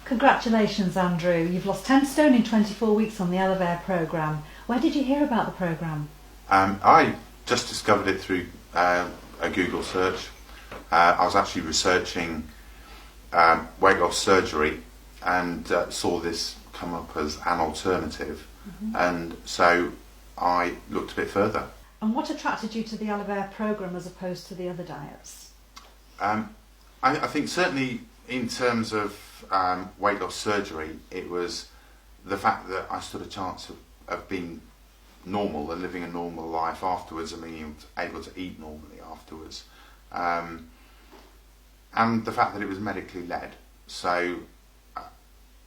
Congratulations, Andrew. You've lost 10 stone in 24 weeks on the Alevere programme. Where did you hear about the programme? I just discovered it through a Google search. I was actually researching weight loss surgery and saw this come up as an alternative, and so I looked a bit further. And what attracted you to the Alevere programme as opposed to the other diets? I think certainly in terms of weight loss surgery, it was the fact that I stood a chance of being normal and living a normal life afterwards and being able to eat normally afterwards. And the fact that it was medically led. So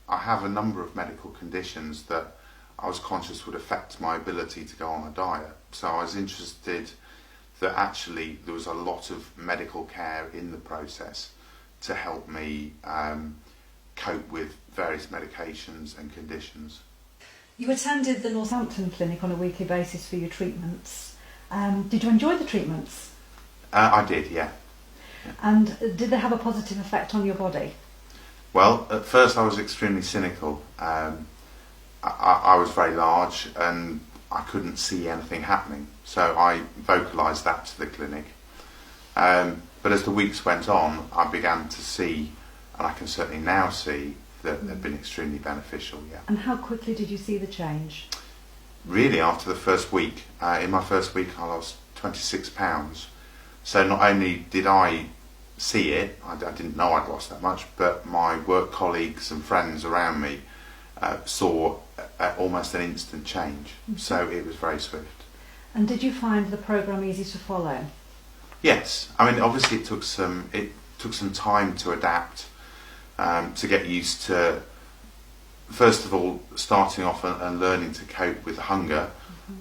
I have a number of medical conditions that I was conscious would affect my ability to go on a diet. So I was interested that actually there was a lot of medical care in the process to help me cope with various medications and conditions. You attended the Thompstone clinic on a weekly basis for your treatments. Did you enjoy the treatments? I did, yeah. And did they have a positive effect on your body? Well, at first I was extremely cynical. I was very large and I couldn't see anything happening, so I vocalised that to the clinic. But as the weeks went on, I began to see, and I can certainly now see, that they've been extremely beneficial, yeah. And how quickly did you see the change? Really, after the first week. In my first week I lost 26 pounds. So not only did I see it, I didn't know I'd lost that much, but my work colleagues and friends around me saw almost an instant change. So it was very swift. And did you find the programme easy to follow? Yes. I mean, obviously it took some time to adapt, to get used to, first of all, starting off and learning to cope with hunger,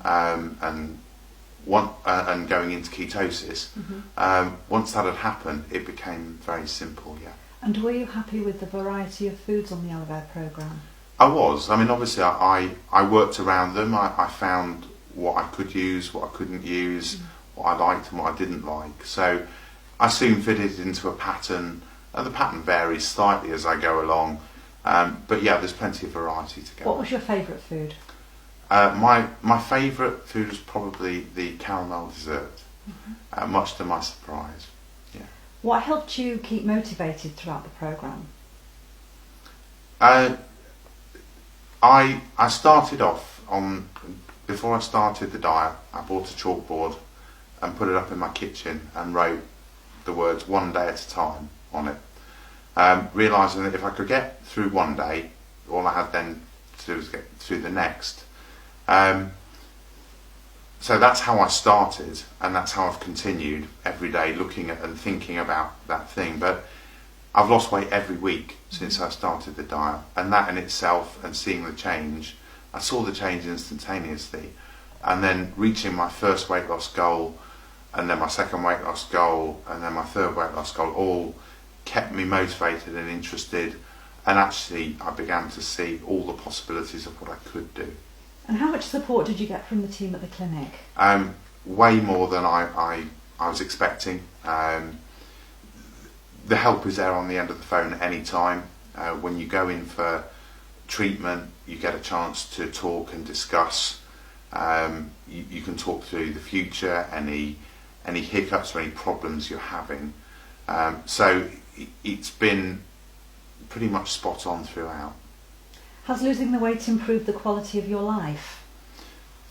and going into ketosis. Once that had happened, it became very simple, yeah. And were you happy with the variety of foods on the Alevere programme? I was. I mean, obviously I worked around them. I found what I could use, what I couldn't use, what I liked and what I didn't like. So I soon fitted into a pattern, and the pattern varies slightly as I go along. But yeah, there's plenty of variety to go. What was your favourite food? My favourite food was probably the caramel dessert, much to my surprise. Yeah. What helped you keep motivated throughout the programme? I started off before I started the diet, I bought a chalkboard and put it up in my kitchen and wrote the words "one day at a time" on it, realising that if I could get through one day, all I had then to do was get through the next. So that's how I started, and that's how I've continued every day looking at and thinking about that thing. But I've lost weight every week since I started the diet, and that in itself, and seeing the change, I saw the change instantaneously. And then reaching my first weight loss goal, and then my second weight loss goal, and then my third weight loss goal, all kept me motivated and interested, and actually I began to see all the possibilities of what I could do. And how much support did you get from the team at the clinic? Way more than I was expecting. The help is there on the end of the phone at any time. When you go in for treatment, you get a chance to talk and discuss. You can talk through the future, any hiccups or any problems you're having. So it's been pretty much spot on throughout. Has losing the weight improved the quality of your life?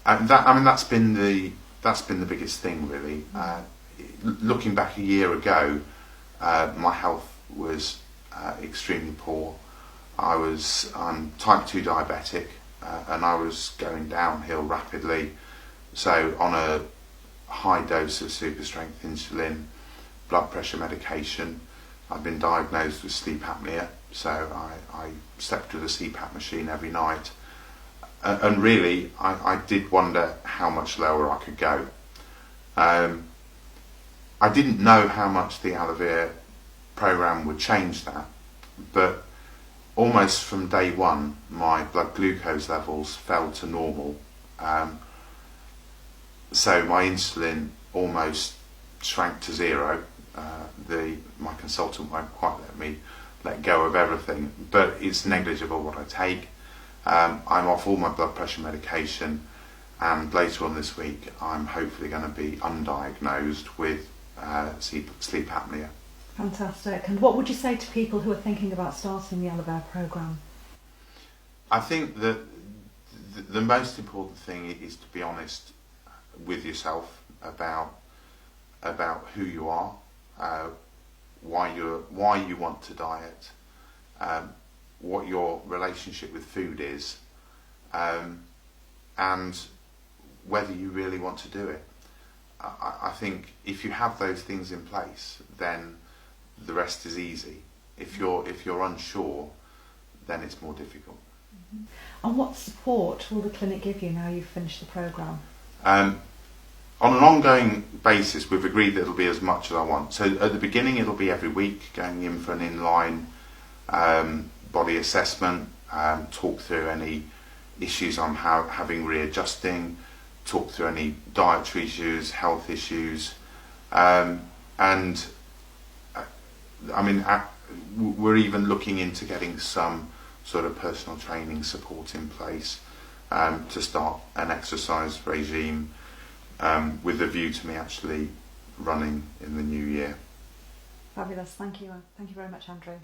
That's been the biggest thing, really. Looking back a year ago, my health was extremely poor. I'm type 2 diabetic, and I was going downhill rapidly. So on a high dose of super strength insulin, blood pressure medication. I've been diagnosed with sleep apnea, so I slept with a CPAP machine every night. And really, I did wonder how much lower I could go. I didn't know how much the Alevere programme would change that, but almost from day one, my blood glucose levels fell to normal. So my insulin almost shrank to zero. My consultant won't quite let me let go of everything, but it's negligible what I take. I'm off all my blood pressure medication, and later on this week I'm hopefully going to be undiagnosed with sleep apnea. Fantastic. And what would you say to people who are thinking about starting the Alevere programme? I think that the most important thing is to be honest with yourself about who you are, why you want to diet, what your relationship with food is, and whether you really want to do it. I think if you have those things in place, then the rest is easy. If you're unsure, then it's more difficult. Mm-hmm. And what support will the clinic give you now you've finished the programme? On an ongoing basis, we've agreed that it'll be as much as I want. So at the beginning, it'll be every week, going in for an inline body assessment, talk through any issues I'm having readjusting, talk through any dietary issues, health issues, and I mean, we're even looking into getting some sort of personal training support in place to start an exercise regime with a view to me actually running in the new year. Fabulous. Thank you. Thank you very much, Andrew.